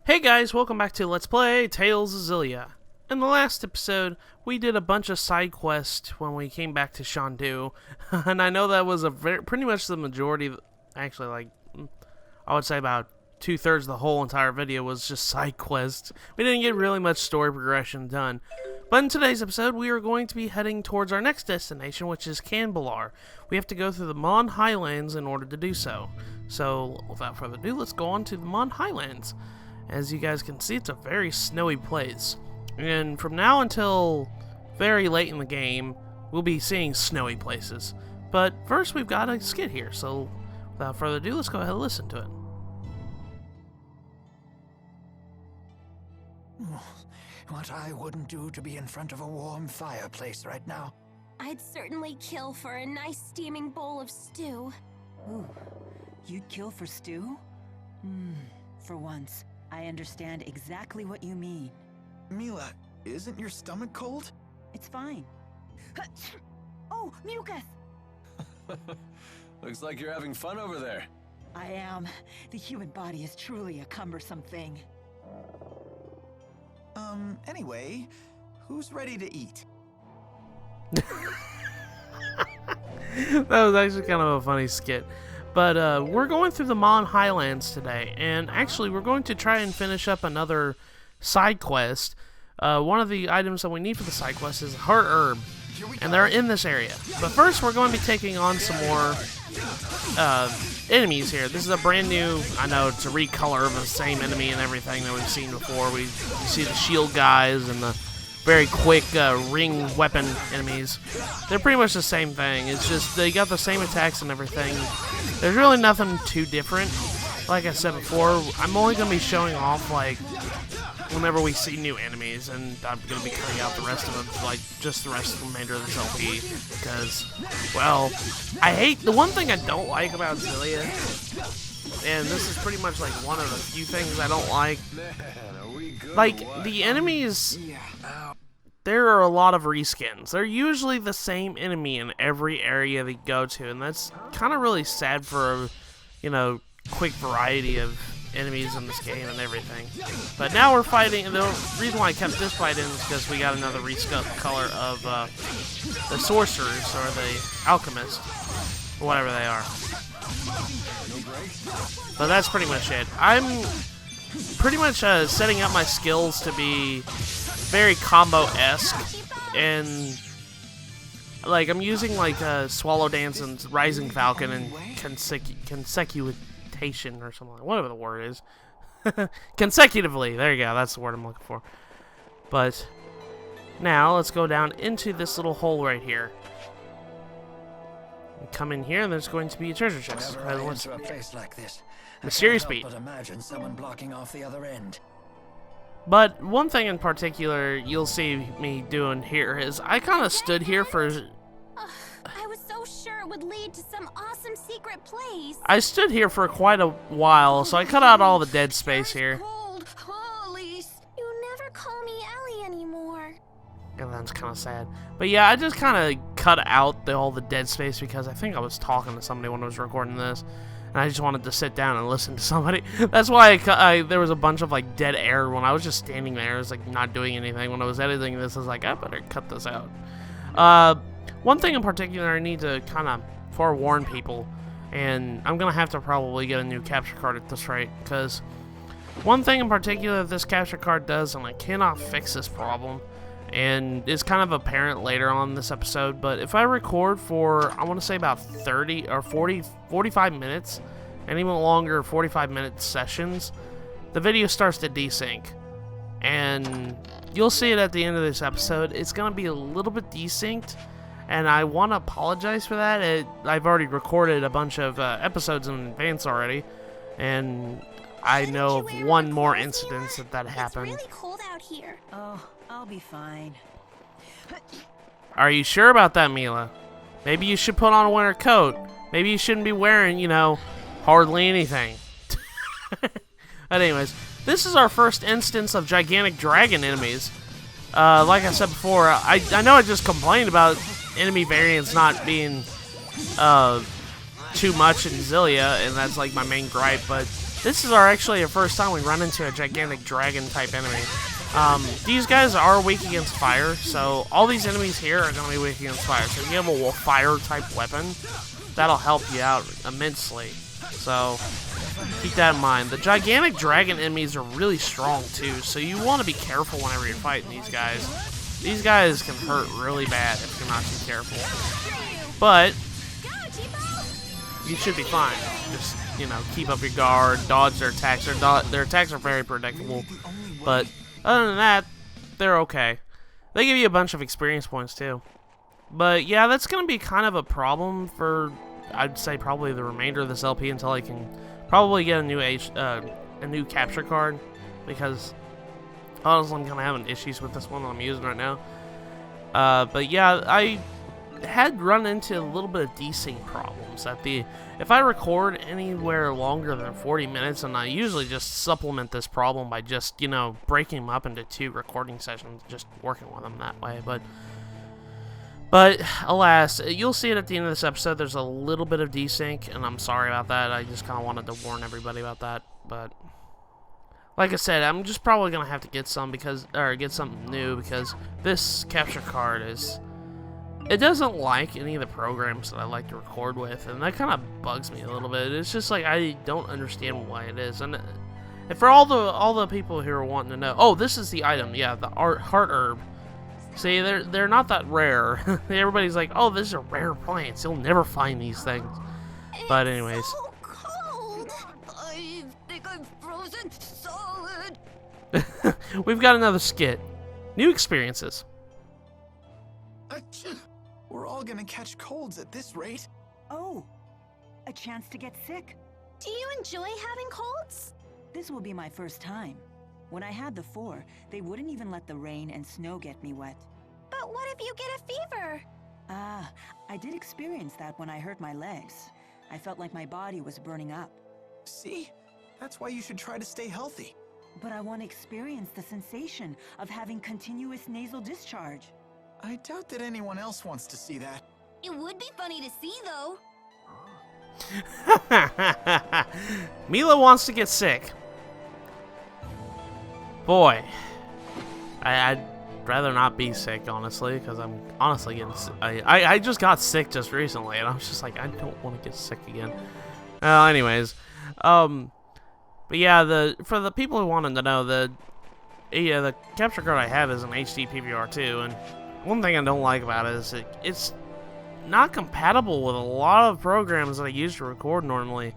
Hey guys, welcome back to Let's Play Tales of Xillia. In the last episode, we did a bunch of side quests when we came back to Shandu, and I know that was pretty much the majority, actually like, I would say about 2/3 of the whole entire video was just side quests. We didn't get really much story progression done. But in today's episode, we are going to be heading towards our next destination, which is Kanbalar. We have to go through the Mon Highlands in order to do so. So, without further ado, let's go on to the Mon Highlands. As you guys can see, it's a very snowy place. And from now until very late in the game, we'll be seeing snowy places. But first, we've got a skit here, so without further ado, let's go ahead and listen to it. What I wouldn't do to be in front of a warm fireplace right now. I'd certainly kill for a nice steaming bowl of stew. Ooh, you'd kill for stew? For once, I understand exactly what you mean. Mila, isn't your stomach cold? It's fine. Oh, mucus! Looks like you're having fun over there. I am. The human body is truly a cumbersome thing. Anyway, who's ready to eat? That was actually kind of a funny skit. But we're going through the Mon Highlands today, and actually we're going to try and finish up another side quest. One of the items that we need for the side quest is a heart herb, and they're in this area. But first we're going to be taking on some more enemies here. This is a brand new, I know it's a recolor of the same enemy and everything that we've seen before. We see the shield guys and the very quick ring weapon enemies. They're pretty much the same thing. It's just they got the same attacks and everything. There's really nothing too different. Like I said before, I'm only going to be showing off like whenever we see new enemies, and I'm going to be cutting out the rest of them, like just the rest of the remainder of this LP, because, well, I hate, the one thing I don't like about Xillia, and this is pretty much like one of the few things I don't like, like, the enemies, there are a lot of reskins. They're usually the same enemy in every area they go to, and that's kind of really sad for a, you know, quick variety of enemies in this game and everything. But now we're fighting, the reason why I kept this fight in is because we got another recolor of the sorcerers, or the alchemists, or whatever they are. But that's pretty much it. I'm pretty much setting up my skills to be very combo-esque, and like I'm using like Swallow Dance and Rising Falcon and consecutation or something, whatever the word is. Consecutively, there you go, that's the word I'm looking for. But now let's go down into this little hole right here. Come in here, and there's going to be a treasure chest. Whenever I enter a place like this, Mysterious I beat. can't help but imagine someone blocking off the other end. But one thing in particular you'll see me doing here is I kind of stood here for... I was so sure it would lead to some awesome secret place. I stood here for quite a while, so I cut out all the dead space here. Cold. Oh, Elise, you never call me Ellie anymore. And that's kind of sad. But yeah, I just kind of cut out all the dead space because I think I was talking to somebody when I was recording this. And I just wanted to sit down and listen to somebody. That's why there was a bunch of like dead air when I was just standing there. I was like not doing anything. When I was editing this, I was like, I better cut this out. One thing in particular I need to kind of forewarn people, and I'm going to have to probably get a new capture card at this rate, because one thing in particular that this capture card does, and I cannot fix this problem, and it's kind of apparent later on in this episode, but if I record for, I want to say about 30 or 45 minutes, and even longer 45-minute sessions, the video starts to desync. And you'll see it at the end of this episode. It's going to be a little bit desynced, and I want to apologize for that. I've already recorded a bunch of episodes in advance already, and I know of one more incident that happened. It's really cold out here. Oh, I'll be fine. Are you sure about that, Mila? Maybe you should put on a winter coat. Maybe you shouldn't be wearing, you know, hardly anything. But anyways, this is our first instance of gigantic dragon enemies. Like I said before, I know I just complained about enemy variants not being too much in Xillia, and that's like my main gripe, but this is actually the first time we run into a gigantic dragon type enemy. These guys are weak against fire, so all these enemies here are going to be weak against fire. So if you have a fire type weapon, that'll help you out immensely. So keep that in mind. The gigantic dragon enemies are really strong too, so you want to be careful whenever you're fighting these guys. These guys can hurt really bad if you're not too careful. But you should be fine. Just, you know, keep up your guard, dodge their attacks. Their attacks are very predictable. But other than that, they're okay. They give you a bunch of experience points too. But yeah, that's going to be kind of a problem for, I'd say, probably the remainder of this LP until I can probably get a new capture card, because honestly I'm kind of having issues with this one that I'm using right now. But yeah, I had run into a little bit of desync problems at if I record anywhere longer than 40 minutes, and I usually just supplement this problem by just, you know, breaking them up into 2 recording sessions, just working with them that way. But alas, you'll see it at the end of this episode. There's a little bit of desync, and I'm sorry about that. I just kind of wanted to warn everybody about that. But like I said, I'm just probably gonna have to get something new, because this capture card it doesn't like any of the programs that I like to record with, and that kind of bugs me a little bit. It's just like I don't understand why it is. And for all the people who are wanting to know, oh, this is the item, yeah, the heart herb. See, they're not that rare. Everybody's like, oh, these are rare plants. You'll never find these things. But anyways. It's so cold. I think I'm frozen solid. We've got another skit. New experiences. We're all gonna catch colds at this rate. Oh, a chance to get sick. Do you enjoy having colds? This will be my first time. When I had the 4, they wouldn't even let the rain and snow get me wet. But what if you get a fever? Ah, I did experience that when I hurt my legs. I felt like my body was burning up. See? That's why you should try to stay healthy. But I want to experience the sensation of having continuous nasal discharge. I doubt that anyone else wants to see that. It would be funny to see, though. Mila wants to get sick. Boy, I'd rather not be sick, honestly, because I'm honestly getting sick. I just got sick just recently, and I was just like, I don't want to get sick again. Anyways, but yeah, for the people who wanted to know, the capture card I have is an HD PVR2, and one thing I don't like about it is it's not compatible with a lot of programs that I use to record normally.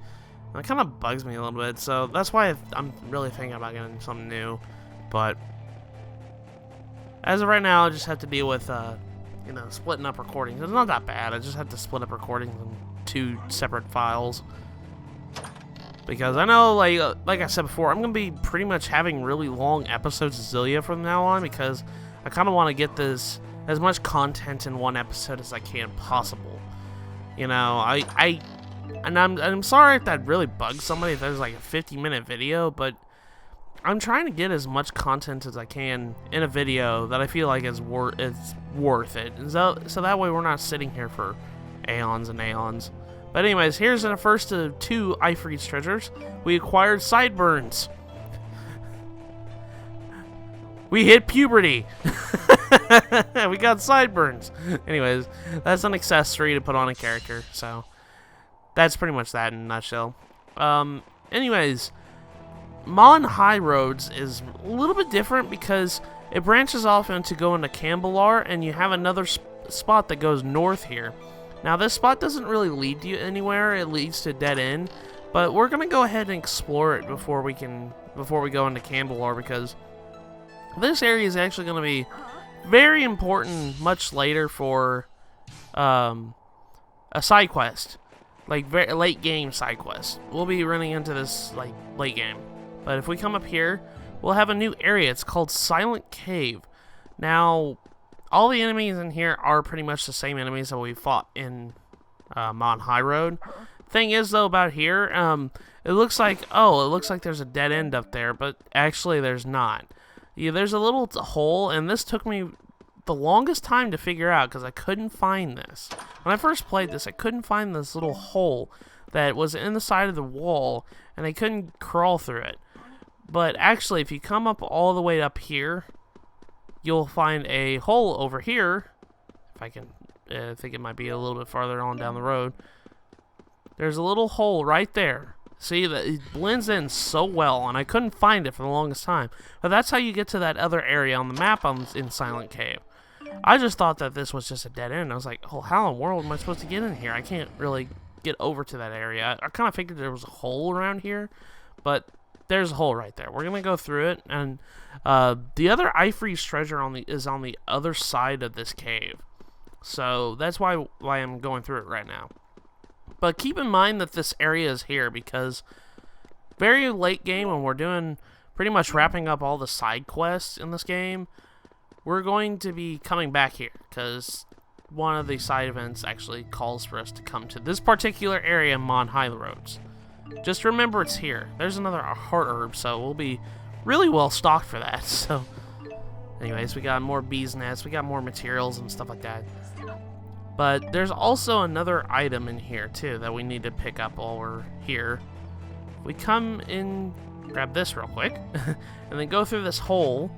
That kind of bugs me a little bit, so that's why I'm really thinking about getting something new. But as of right now, I just have to deal with, you know, splitting up recordings. It's not that bad. I just have to split up recordings in 2 separate files. Because I know, like I said before, I'm going to be pretty much having really long episodes of Xillia from now on, because I kind of want to get this as much content in one episode as I can possible. You know, I'm sorry if that really bugs somebody if there's like a 50-minute video, but I'm trying to get as much content as I can in a video that I feel like is worth it. And so that way we're not sitting here for aeons and aeons. But anyways, here's the first of 2 Ifrit's treasures. We acquired sideburns. We hit puberty. We got sideburns. Anyways, that's an accessory to put on a character, so that's pretty much that in a nutshell. Anyways, Mon Highlands is a little bit different because it branches off into going to Kanbalar, and you have another spot that goes north here. Now, this spot doesn't really lead you anywhere. It leads to a dead end, but we're gonna go ahead and explore it before we go into Kanbalar, because this area is actually gonna be very important much later for a side quest, like very late game side quest. We'll be running into this like late game. But if we come up here, we'll have a new area. It's called Silent Cave. Now, all the enemies in here are pretty much the same enemies that we fought in Mon Highlands. Thing is, though, about here, it looks like there's a dead end up there, but actually there's not. Yeah, there's a little hole, and this took me the longest time to figure out because I couldn't find this. When I first played this, I couldn't find this little hole that was in the side of the wall, and they couldn't crawl through it. But actually, if you come up all the way up here, you'll find a hole over here. If I can, I think it might be a little bit farther on down the road. There's a little hole right there. See, that it blends in so well, and I couldn't find it for the longest time. But that's how you get to that other area on the map in Silent Cave. I just thought that this was just a dead end. I was like, oh, how in the world am I supposed to get in here? I can't really get over to that area. I kind of figured there was a hole around here, but there's a hole right there. We're gonna go through it, and the other Ifreeze treasure is on the other side of this cave. So that's why I'm going through it right now. But keep in mind that this area is here because very late game, when we're doing pretty much wrapping up all the side quests in this game, we're going to be coming back here because one of the side events actually calls for us to come to this particular area in Mon Highlands. Just remember it's here. There's another heart herb, so we'll be really well stocked for that. So, anyways, we got more bees nests, we got more materials and stuff like that. But there's also another item in here too that we need to pick up while we're here. We come in, grab this real quick, and then go through this hole.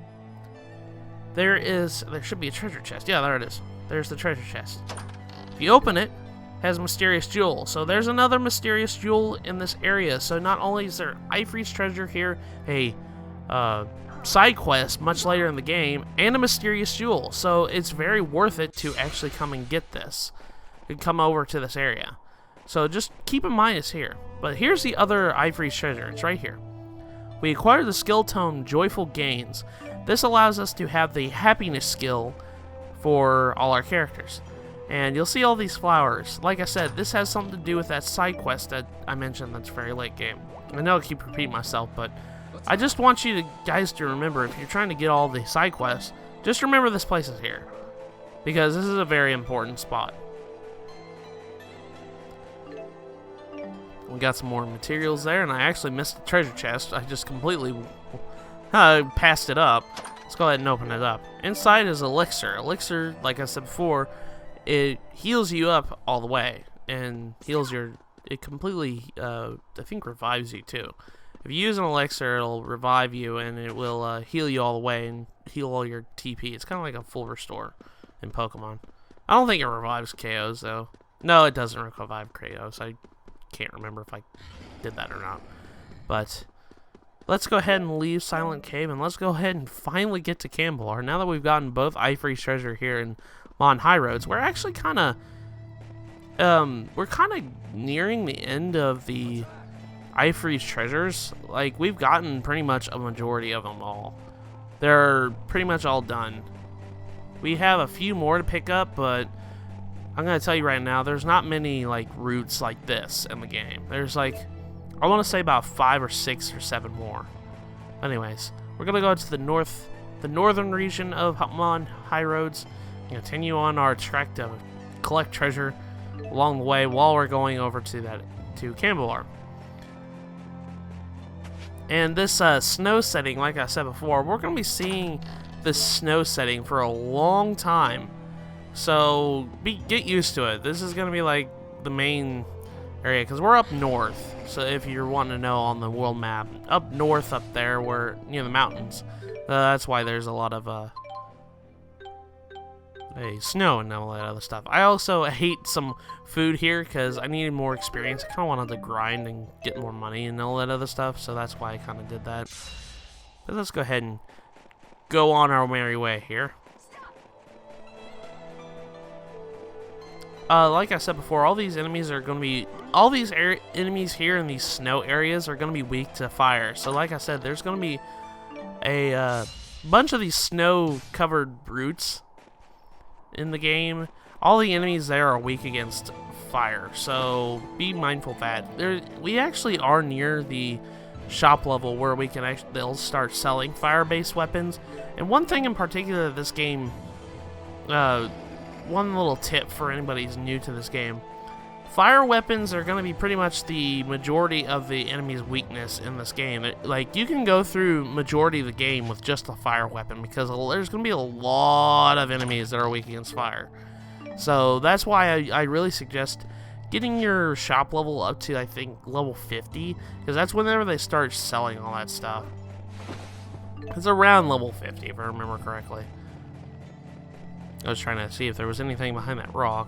There should be a treasure chest. Yeah, there it is. There's the treasure chest. If you open it, has a mysterious jewel. So there's another mysterious jewel in this area. So not only is there Ifreeze treasure here, a side quest much later in the game, and a mysterious jewel. So it's very worth it to actually come and get this. And come over to this area. So just keep in mind it's here. But here's the other Ifreeze treasure. It's right here. We acquired the skill tome Joyful Gains. This allows us to have the happiness skill for all our characters. And you'll see all these flowers. Like I said, this has something to do with that side quest that I mentioned that's very late game. I know I keep repeating myself, but I just want you guys to remember, if you're trying to get all the side quests, just remember this place is here. Because this is a very important spot. We got some more materials there, and I actually missed the treasure chest. I just completely passed it up. Let's go ahead and open it up. Inside is elixir. Elixir, like I said before, it heals you up all the way, and it completely, I think, revives you too. If you use an elixir, it'll revive you, and it will heal you all the way and heal all your TP. It's kind of like a full restore in Pokemon. I don't think it revives KOs, though. No, it doesn't revive KOs. I can't remember if I did that or not. But let's go ahead and leave Silent Cave, and let's go ahead and finally get to Kanbalar. Now that we've gotten both Ifreeze treasure here in Mon Highlands, we're actually kind of nearing the end of the Ifreeze treasures. Like, we've gotten pretty much a majority of them all. They're pretty much all done. We have a few more to pick up, but I'm gonna tell you right now, there's not many like routes like this in the game. There's like, I want to say about 5 or 6 or 7 more. Anyways, we're gonna go to the northern region of Mon Highlands, and continue on our trek to collect treasure along the way while we're going over to Kanbalar. And this snow setting, like I said before, we're gonna be seeing this snow setting for a long time. So get used to it. This is going to be like the main area because we're up north. So if you're wanting to know on the world map, up north up there where near the mountains. That's why there's a lot of snow and all that other stuff. I also ate some food here because I needed more experience. I kind of wanted to grind and get more money and all that other stuff. So that's why I kind of did that. But let's go ahead and go on our merry way here. Like I said before, all these enemies are going to be, enemies here in these snow areas are going to be weak to fire. So like I said, there's going to be a bunch of these snow-covered brutes in the game. All the enemies there are weak against fire, so be mindful of that. We actually are near the shop level where we can they'll start selling fire-based weapons. And one thing in particular this game, one little tip for anybody who's new to this game. Fire weapons are going to be pretty much the majority of the enemy's weakness in this game. Like, you can go through majority of the game with just a fire weapon because there's going to be a lot of enemies that are weak against fire. So that's why I really suggest getting your shop level up to, I think, level 50, because that's whenever they start selling all that stuff. It's around level 50, if I remember correctly. I was trying to see if there was anything behind that rock.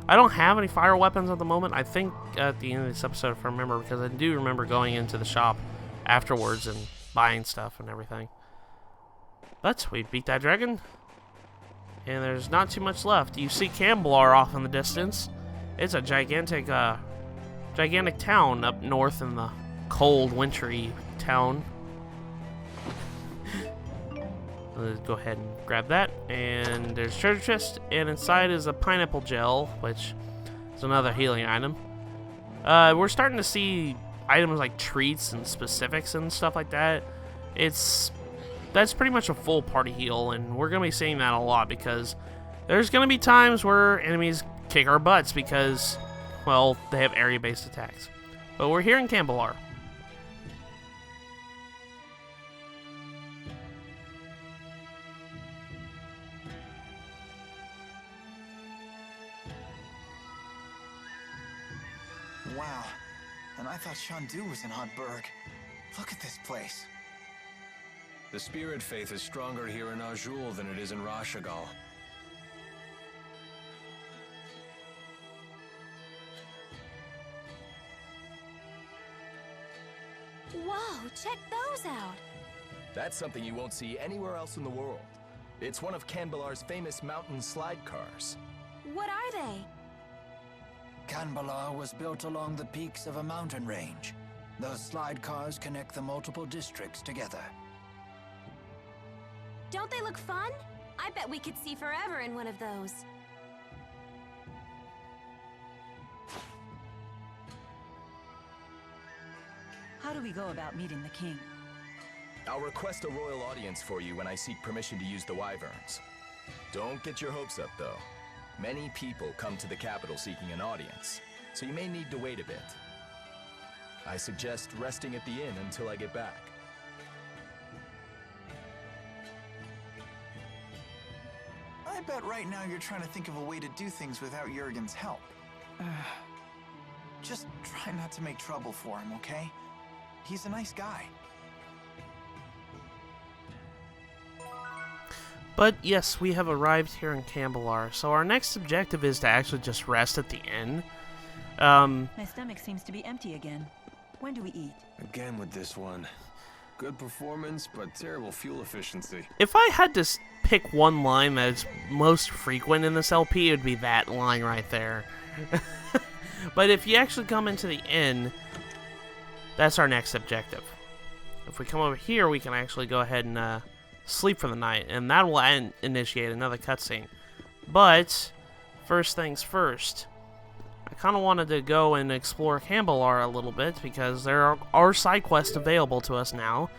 I don't have any fire weapons at the moment. I think at the end of this episode, if I remember, because I do remember going into the shop afterwards and buying stuff and everything. But we beat that dragon, and there's not too much left. You see Kanbalar off in the distance. It's a gigantic town up north in the cold, wintry town. Let's go ahead and grab that. And there's a treasure chest, and inside is a pineapple gel, which is another healing item. We're starting to see items like treats and specifics and stuff like that. That's pretty much a full party heal, and we're going to be seeing that a lot because there's going to be times where enemies kick our butts because, well, they have area-based attacks. But we're here in Kanbalar. Wow. And I thought Shandu was in Hotburg. Look at this place. The spirit faith is stronger here in Azul than it is in Rashagal. Whoa, check those out. That's something you won't see anywhere else in the world. It's one of Kanbalar's famous mountain slide cars. What are they? Kanbalar was built along the peaks of a mountain range. Those slide cars connect the multiple districts together. Don't they look fun? I bet we could see forever in one of those. How do we go about meeting the king? I'll request a royal audience for you when I seek permission to use the wyverns. Don't get your hopes up, though. Many people come to the capital seeking an audience, so you may need to wait a bit. I suggest resting at the inn until I get back. I bet right now you're trying to think of a way to do things without Jurgen's help. Just try not to make trouble for him, okay? He's a nice guy. But yes, we have arrived here in Kanbalar, so our next objective is to actually just rest at the inn. My stomach seems to be empty again. When do we eat? Again with this one. Good performance, but terrible fuel efficiency. If I had to pick one line that's most frequent in this LP, it would be that line right there. But if you actually come into the inn, that's our next objective. If we come over here, we can actually go ahead and sleep for the night, and that will initiate another cutscene. But first things first, I kind of wanted to go and explore Kanbalar a little bit because there are side quests available to us now.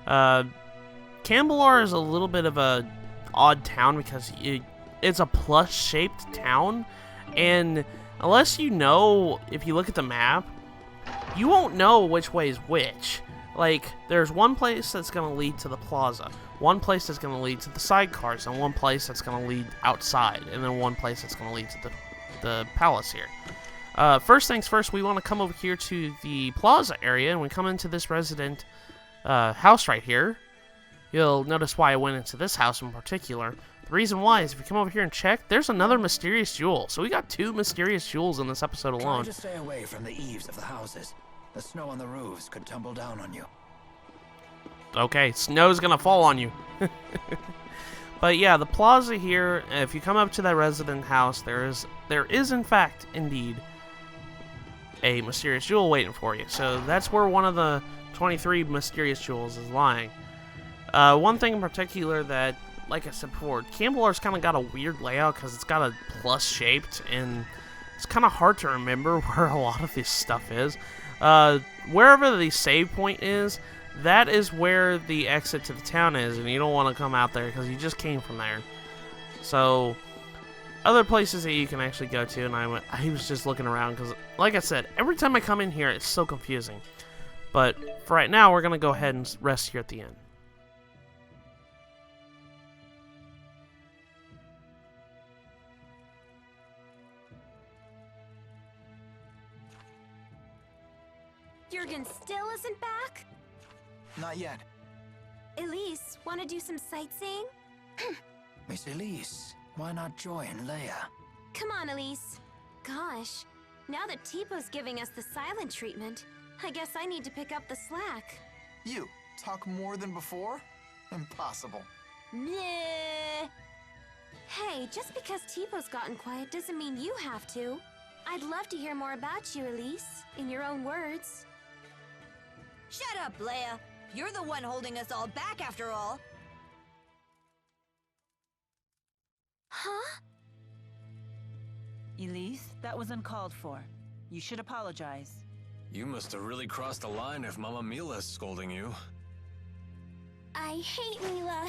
Kanbalar is a little bit of a odd town because it's a plus-shaped town, and unless you know, if you look at the map, you won't know which way is which. Like, there's one place that's going to lead to the plaza, one place that's going to lead to the sidecars, and one place that's going to lead outside, and then one place that's going to lead to the palace here. First things first, we want to come over here to the plaza area, and we come into this resident house right here. You'll notice why I went into this house in particular. The reason why is if you come over here and check, there's another mysterious jewel. So we got 2 mysterious jewels in this episode alone. Try to stay away from the eaves of the houses. The snow on the roofs could tumble down on you. Okay, snow's gonna fall on you. But yeah, the plaza here, if you come up to that resident house, there is in fact, indeed, a mysterious jewel waiting for you. So that's where one of the 23 mysterious jewels is lying. One thing in particular that, like I said before, Kanbalar's kind of got a weird layout because it's got a plus shaped, and it's kind of hard to remember where a lot of this stuff is. Wherever the save point is, that is where the exit to the town is, and you don't want to come out there because you just came from there. So, other places that you can actually go to, and I was just looking around because, like I said, every time I come in here, it's so confusing. But for right now, we're going to go ahead and rest here at the inn. Mila isn't back? Not yet. Elise, want to do some sightseeing? Miss Elise, why not join Leia? Come on, Elise. Gosh, now that Teepo's giving us the silent treatment, I guess I need to pick up the slack. You talk more than before? Impossible. Nah. Hey, just because Teepo's gotten quiet doesn't mean you have to. I'd love to hear more about you, Elise, in your own words. Shut up, Leia. You're the one holding us all back after all. Huh? Elise, that was uncalled for. You should apologize. You must have really crossed the line if Mama Mila's scolding you. I hate Mila.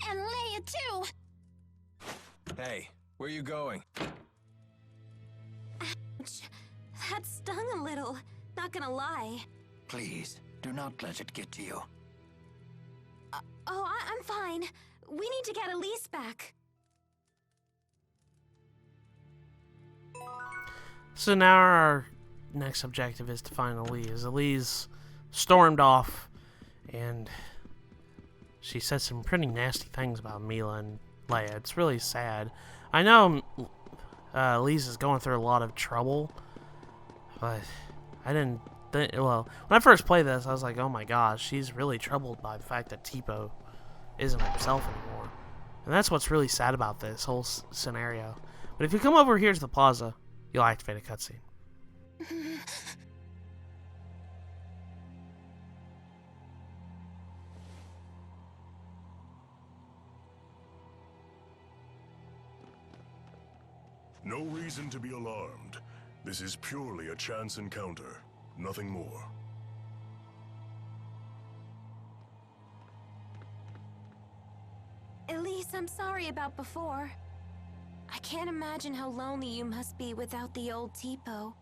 And Leia, too. Hey, where you going? Ouch. That stung a little. Not gonna lie. Please, do not let it get to you. I'm fine. We need to get Elise back. So now our next objective is to find Elise. Elise stormed off, and she said some pretty nasty things about Mila and Leia. It's really sad. I know Elise is going through a lot of trouble, but I didn't think... Well, when I first played this, I was like, oh my gosh, she's really troubled by the fact that Teepo isn't himself anymore. And that's what's really sad about this whole scenario. But if you come over here to the plaza, you'll activate a cutscene. No reason to be alarmed. This is purely a chance encounter, nothing more. Elise, I'm sorry about before. I can't imagine how lonely you must be without the old Teepo.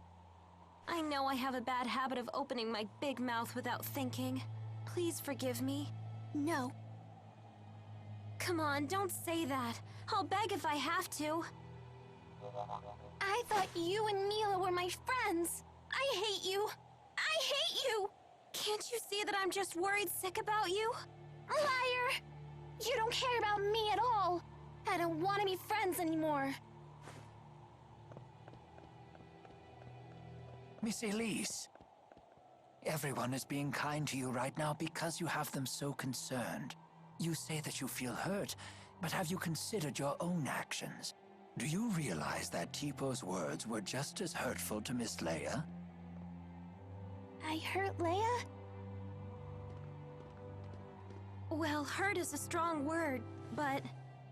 I know I have a bad habit of opening my big mouth without thinking. Please forgive me. No. Come on, don't say that. I'll beg if I have to. I thought you and Mila were my friends. I hate you. I hate you. Can't you see that I'm just worried sick about you? Liar! You don't care about me at all. I don't want to be friends anymore. Miss Elise, everyone is being kind to you right now because you have them so concerned. You say that you feel hurt, but have you considered your own actions? Do you realize that Teepo's words were just as hurtful to Miss Leia? I hurt Leia? Well, hurt is a strong word, but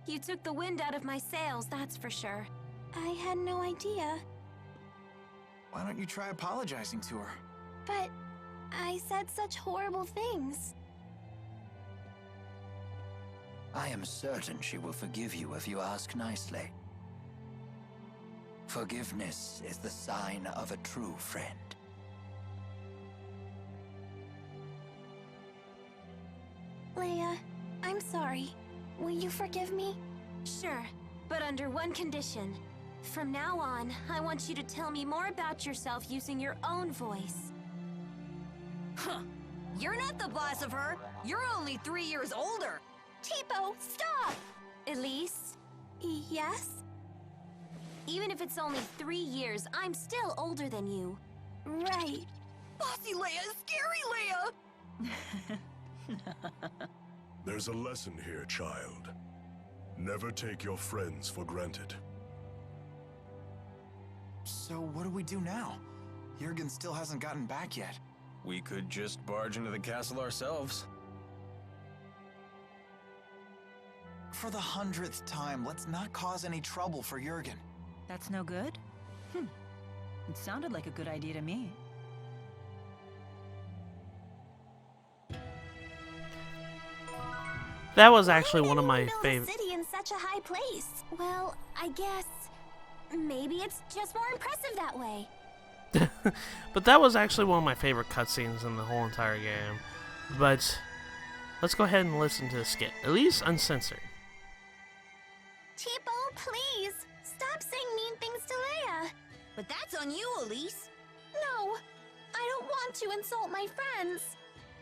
you took the wind out of my sails, that's for sure. I had no idea. Why don't you try apologizing to her? But I said such horrible things. I am certain she will forgive you if you ask nicely. Forgiveness is the sign of a true friend. Leia, I'm sorry. Will you forgive me? Sure, but under one condition. From now on, I want you to tell me more about yourself using your own voice. Huh. You're not the boss of her. You're only 3 years older. Teepo, stop! Elise? Yes? Even if it's only 3 years, I'm still older than you. Right. Bossy Leia, scary Leia! There's a lesson here, child. Never take your friends for granted. So what do we do now? Jurgen still hasn't gotten back yet. We could just barge into the castle ourselves. For the 100th time, let's not cause any trouble for Jurgen. That's no good? It sounded like a good idea to me. That was actually one of my favorite. City in such a high place. Well, I guess maybe it's just more impressive that way. But that was actually one of my favorite cutscenes in the whole entire game. But let's go ahead and listen to the skit, at least uncensored. Teepo, please stop saying mean things to Leia. But that's on you, Elise. No, I don't want to insult my friends.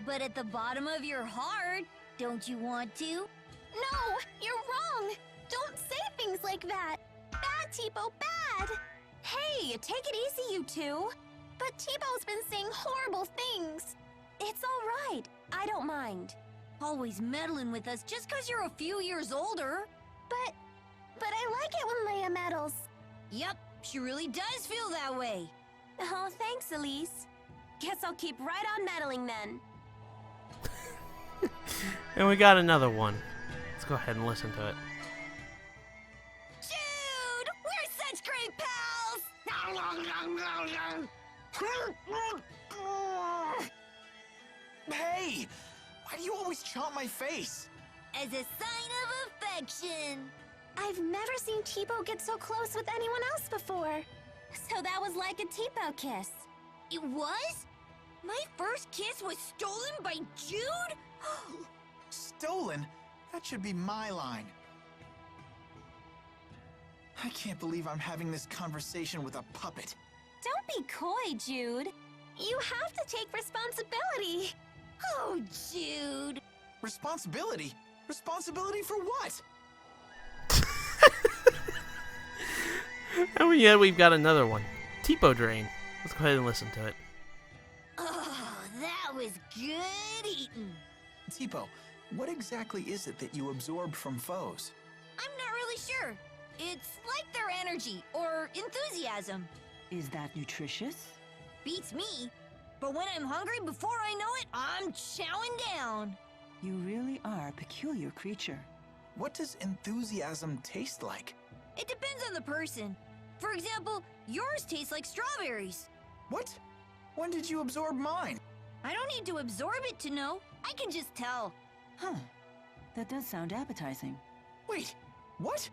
But at the bottom of your heart, don't you want to? No, you're wrong. Don't say things like that. Bad, Tipo, bad. Hey, take it easy, you two. But Tipo's been saying horrible things. It's all right. I don't mind. Always meddling with us just 'cause you're a few years older. But I like it when Leia meddles. Yep, she really does feel that way. Oh, thanks, Elise. Guess I'll keep right on meddling then. And we got another one. Let's go ahead and listen to it. Jude! We're such great pals! Hey! Why do you always chomp my face? As a sign of affection. I've never seen Tipo get so close with anyone else before. So that was like a Tipo kiss. It was? My first kiss was stolen by Jude? Stolen? That should be my line. I can't believe I'm having this conversation with a puppet. Don't be coy, Jude. You have to take responsibility. Oh, Jude. Responsibility? Responsibility for what? And yet we've got another one. Tipo Drain. Let's go ahead and listen to it. Oh, that was good eating. Tipo, what exactly is it that you absorbed from foes? I'm not really sure. It's like their energy or enthusiasm. Is that nutritious? Beats me. But when I'm hungry, before I know it, I'm chowing down. You really are a peculiar creature. What does enthusiasm taste like? It depends on the person. For example, yours tastes like strawberries. What? When did you absorb mine? I don't need to absorb it to know. I can just tell. Huh. That does sound appetizing. Wait, what?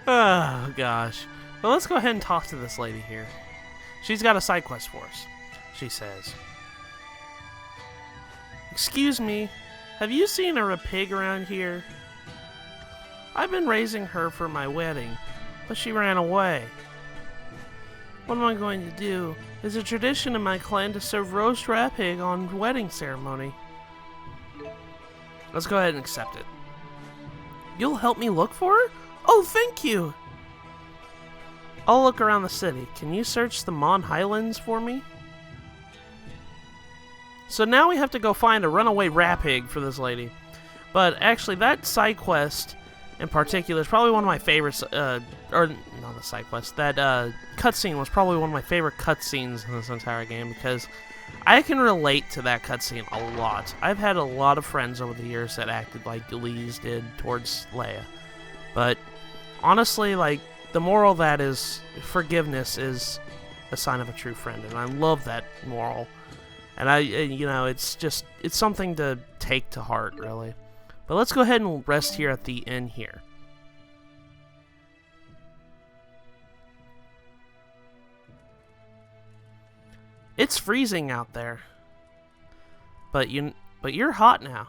Oh, gosh. Well, let's go ahead and talk to this lady here. She's got a side quest for us. She says, "Excuse me, have you seen a pig around here? I've been raising her for my wedding, but she ran away. What am I going to do? It's a tradition in my clan to serve roast rat pig on wedding ceremony." Let's go ahead and accept it. "You'll help me look for her? Oh, thank you! I'll look around the city. Can you search the Mon Highlands for me?" So now we have to go find a runaway rat pig for this lady. But actually, that side quest in particular is probably one of my favorites, or not the side quest, that cutscene was probably one of my favorite cutscenes in this entire game because I can relate to that cutscene a lot. I've had a lot of friends over the years that acted like Elise did towards Leia. But honestly, like, the moral of that is forgiveness is a sign of a true friend, and I love that moral. And it's something to take to heart, really. But let's go ahead and rest here at the inn here. It's freezing out there. But you're hot now.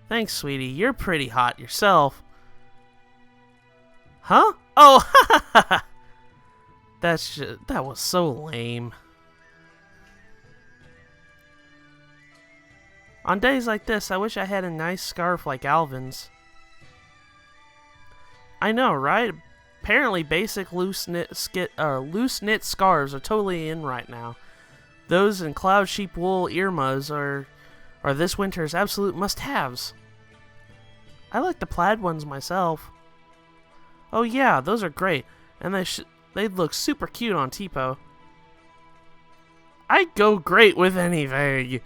Thanks, sweetie. You're pretty hot yourself. Huh? Oh, that was so lame. On days like this, I wish I had a nice scarf like Alvin's. I know, right? Apparently, basic loose-knit scarves are totally in right now. Those and cloud sheep wool earmuffs are this winter's absolute must-haves. I like the plaid ones myself. Oh yeah, those are great, and they'd look super cute on Tipo. I'd go great with anything.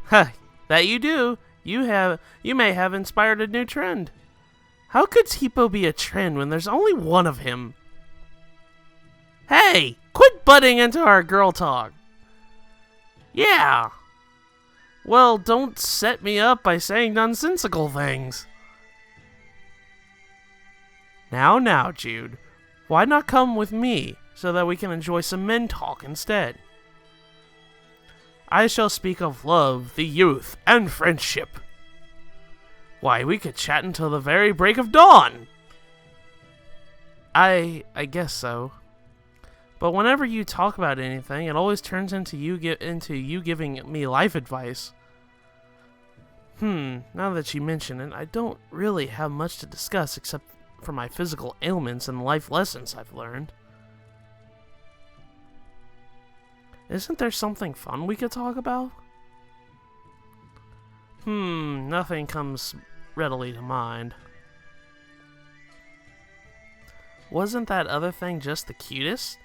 Huh, that you do. You may have inspired a new trend. How could Tipo be a trend when there's only one of him? Hey, quit butting into our girl talk. Yeah. Well, don't set me up by saying nonsensical things. Now, Jude. Why not come with me, so that we can enjoy some men talk instead? I shall speak of love, the youth, and friendship. Why, we could chat until the very break of dawn. I guess so. But whenever you talk about anything, it always turns into you giving me life advice. Now that you mention it, I don't really have much to discuss except for my physical ailments and life lessons I've learned. Isn't there something fun we could talk about? Nothing comes readily to mind. Wasn't that other thing just the cutest?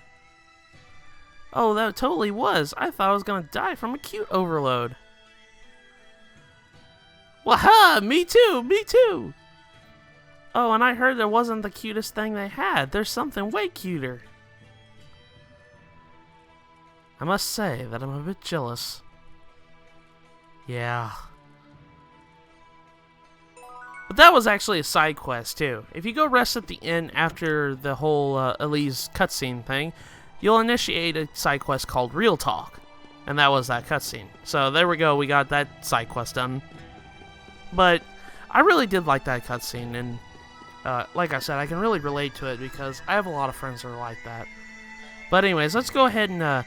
Oh, that totally was. I thought I was gonna die from a cute overload. Waha! Me too! Me too! Oh, and I heard there wasn't the cutest thing they had. There's something way cuter. I must say that I'm a bit jealous. Yeah. But that was actually a side quest, too. If you go rest at the inn after the whole Elise cutscene thing, you'll initiate a side quest called Real Talk. And that was that cutscene. So there we go, we got that side quest done. But I really did like that cutscene, and like I said, I can really relate to it because I have a lot of friends that are like that. But anyways, let's go ahead and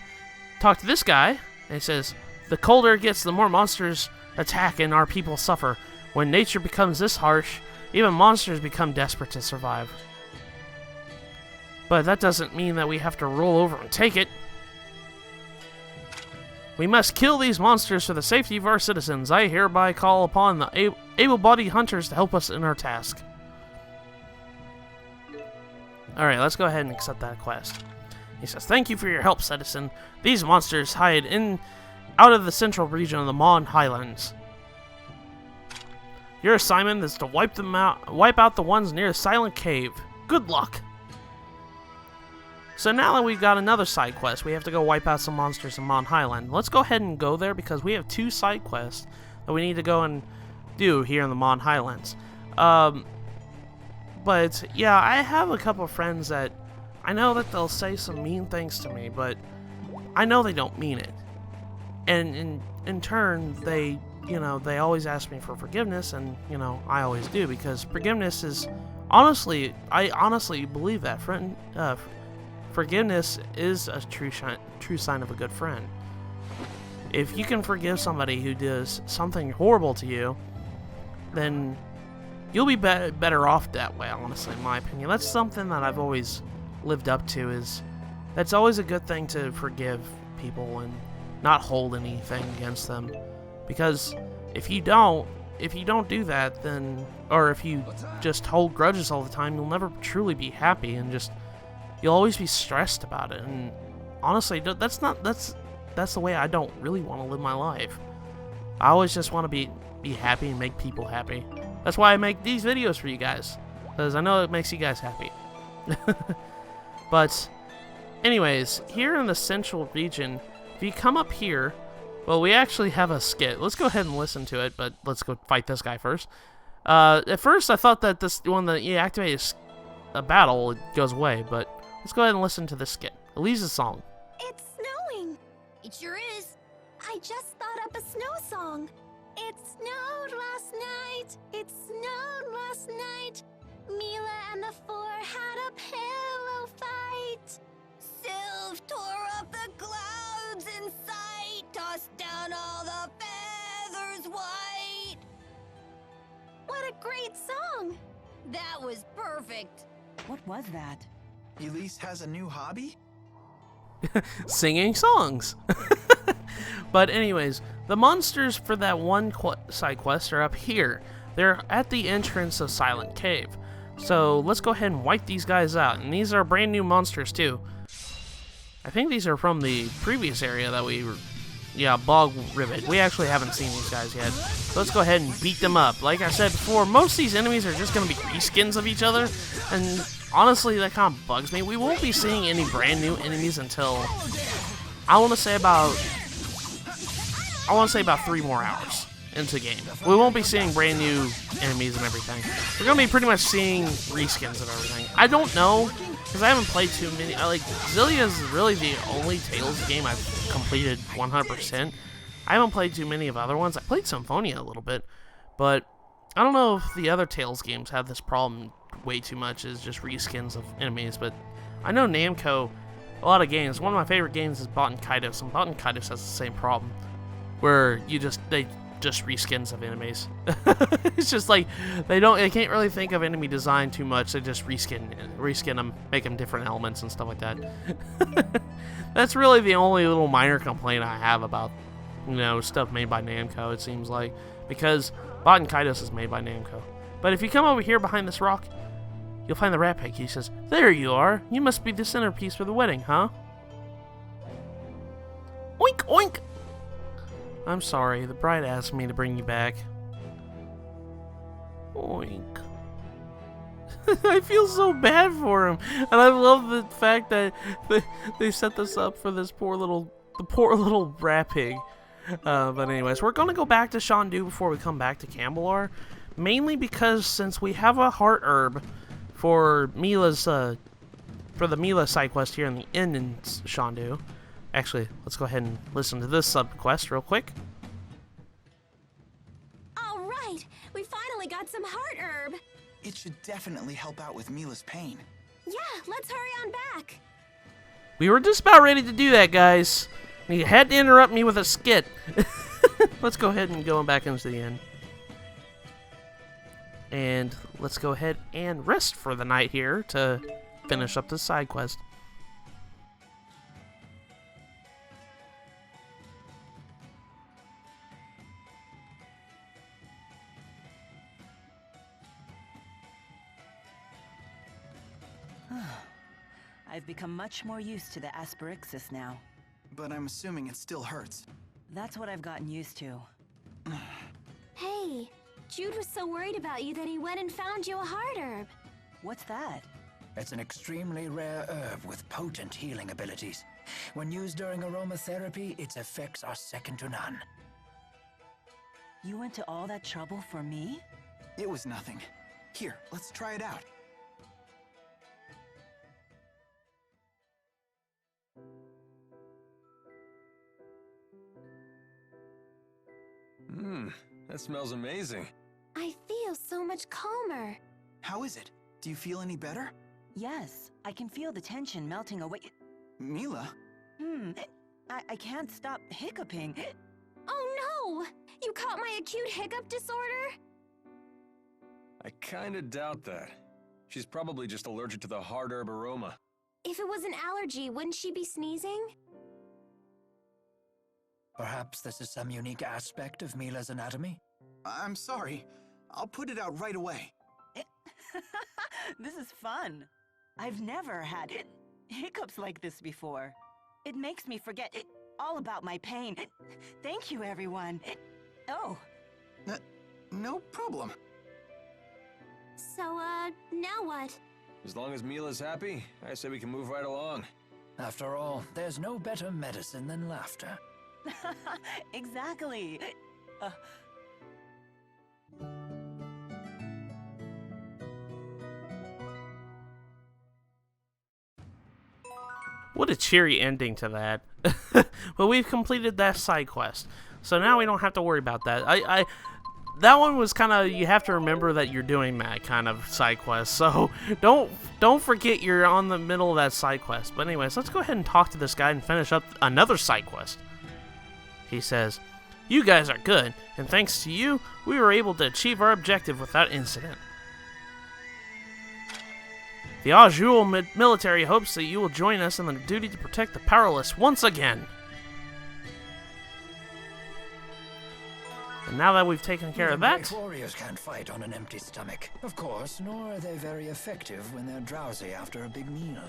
talk to this guy. And he says, the colder it gets, the more monsters attack and our people suffer. When nature becomes this harsh, even monsters become desperate to survive. But that doesn't mean that we have to roll over and take it. We must kill these monsters for the safety of our citizens. I hereby call upon the able-bodied hunters to help us in our task. Alright, let's go ahead and accept that quest. He says, thank you for your help, citizen. These monsters hide out of the central region of the Mon Highlands. Your assignment is to wipe out the ones near the Silent Cave. Good luck! So now that we've got another side quest, we have to go wipe out some monsters in Mon Highland. Let's go ahead and go there because we have 2 side quests that we need to go and do here in the Mon Highlands. But yeah, I have a couple of friends that I know that they'll say some mean things to me, but I know they don't mean it. And in turn, they always ask me for forgiveness, and, I always do, because forgiveness is, I honestly believe that, forgiveness is a true sign of a good friend. If you can forgive somebody who does something horrible to you, then you'll be better off that way, honestly, in my opinion. That's something that I've always lived up to, that's always a good thing to forgive people and not hold anything against them. Because if you don't do that, then, or if you just hold grudges all the time, you'll never truly be happy, and you'll always be stressed about it. And honestly, that's the way I don't really want to live my life. I always just want to be happy and make people happy. That's why I make these videos for you guys, because I know it makes you guys happy. But anyways, here in the central region, if you come up here, well, we actually have a skit. Let's go ahead and listen to it, but let's go fight this guy first. At first, I thought that when you activate a battle, it goes away, but let's go ahead and listen to this skit. Elise's song. It's snowing. It sure is. I just thought up a snow song. It snowed last night. It snowed last night. Mila and the 4 had a pillow fight. Sylph tore up the clouds in sight, tossed down all the feathers white. What a great song! That was perfect. What was that? Elise has a new hobby? Singing songs. But anyways, the monsters for that one side quest are up here. They're at the entrance of Silent Cave. So let's go ahead and wipe these guys out. And these are brand new monsters too. I think these are from the previous area that we were... Yeah, Bog Rivet. We actually haven't seen these guys yet. So let's go ahead and beat them up. Like I said before, most of these enemies are just going to be reskins of each other. And honestly, that kind of bugs me. We won't be seeing any brand new enemies until... I want to say about 3 more hours into the game. We won't be seeing brand new enemies and everything. We're going to be pretty much seeing reskins of everything. I don't know, because I haven't played too many. Xillia is really the only Tales game I've completed 100%. I haven't played too many of other ones. I played Symphonia a little bit, but I don't know if the other Tales games have this problem way too much, is just reskins of enemies. But I know Namco a lot of games. One of my favorite games is Bot and Kaidos, and Bot and Kaidos has the same problem, where they just reskins of enemies. It's just like they can't really think of enemy design too much. They just reskin them, make them different elements and stuff like that. That's really the only little minor complaint I have about, stuff made by Namco, it seems like, because Bot and Kaidos is made by Namco. But if you come over here behind this rock, you'll find the rat pig. He says, "There you are. You must be the centerpiece for the wedding, huh?" Oink, oink! "I'm sorry, the bride asked me to bring you back." Oink. I feel so bad for him, and I love the fact that they set this up for the poor little rat pig. But anyways, we're gonna go back to Shandu before we come back to Kanbalar, mainly because since we have a heart herb for Mila's the Mila side quest here in the inn in Shandu. Actually, let's go ahead and listen to this sub quest real quick. All right, we finally got some heart herb. It should definitely help out with Mila's pain. Yeah, let's hurry on back. We were just about ready to do that, guys. You had to interrupt me with a skit. Let's go ahead and go back into the inn. And let's go ahead and rest for the night here to finish up this side quest. I've become much more used to the asperixis now. But I'm assuming it still hurts. That's what I've gotten used to. Hey, Jude was so worried about you that he went and found you a heart herb. What's that? It's an extremely rare herb with potent healing abilities. When used during aromatherapy, its effects are second to none. You went to all that trouble for me? It was nothing. Here, let's try it out. That smells amazing. I feel so much calmer. How is it? Do you feel any better? Yes, I can feel the tension melting away. Mila? I can't stop hiccuping. Oh no! You caught my acute hiccup disorder? I kinda doubt that. She's probably just allergic to the hard herb aroma. If it was an allergy, wouldn't she be sneezing? Perhaps this is some unique aspect of Mila's anatomy? I'm sorry. I'll put it out right away. This is fun. I've never had hiccups like this before. It makes me forget all about my pain. Thank you, everyone. Oh. No problem. So, now what? As long as Mila's happy, I say we can move right along. After all, there's no better medicine than laughter. Exactly. What a cheery ending to that. Well, we've completed that side quest, so now we don't have to worry about that. That one was kind of, you have to remember that you're doing that kind of side quest, so don't forget you're on the middle of that side quest. But anyways, let's go ahead and talk to this guy and finish up another side quest. He says, "You guys are good, and thanks to you, we were able to achieve our objective without incident. The Azul military hopes that you will join us in the duty to protect the powerless once again." And now that we've taken care of that... Great warriors can't fight on an empty stomach. Of course, nor are they very effective when they're drowsy after a big meal.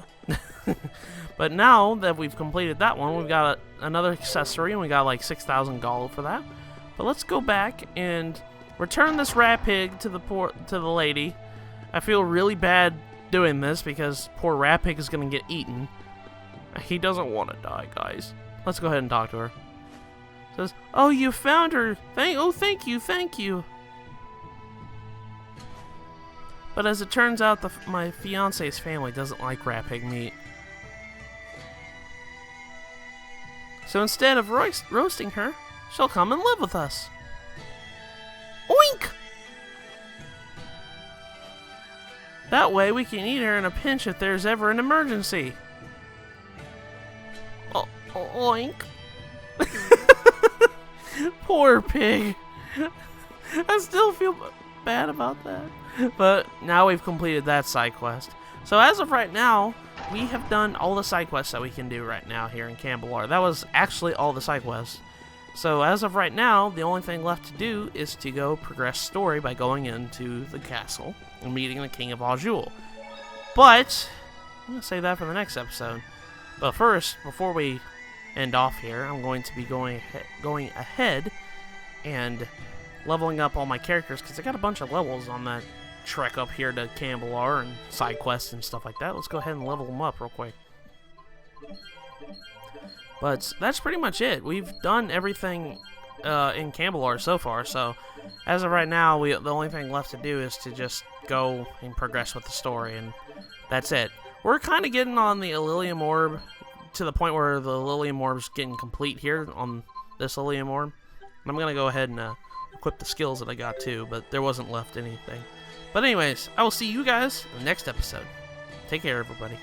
But now that we've completed that one, we've got another accessory, and we got like 6,000 gold for that. But let's go back and return this rat pig to the lady. I feel really bad doing this because poor rat pig is gonna get eaten. He doesn't want to die, guys. Let's go ahead and talk to her. Says, "Oh, you found her. Thank you. But as it turns out, my fiance's family doesn't like rat pig meat. So instead of roasting her, she'll come and live with us." Oink! That way we can eat her in a pinch if there's ever an emergency. Oink. Poor pig. I still feel bad about that. But now we've completed that side quest. So as of right now, we have done all the side quests that we can do right now here in Kanbalar. That was actually all the side quests. So as of right now, the only thing left to do is to go progress story by going into the castle and meeting the King of Azul. But I'm going to save that for the next episode. But first, before we end off here, I'm going to be going ahead and leveling up all my characters, because I got a bunch of levels on that trek up here to Kanbalar and side quests and stuff like that. Let's go ahead and level them up real quick. But that's pretty much it. We've done everything in Kanbalar so far, so as of right now, the only thing left to do is to just go and progress with the story, and that's it. We're kind of getting on the Xillia orb to the point where the Xillia orb's getting complete here on this Xillia orb. And I'm going to go ahead and equip the skills that I got too, but there wasn't left anything. But anyways, I will see you guys in the next episode. Take care, everybody.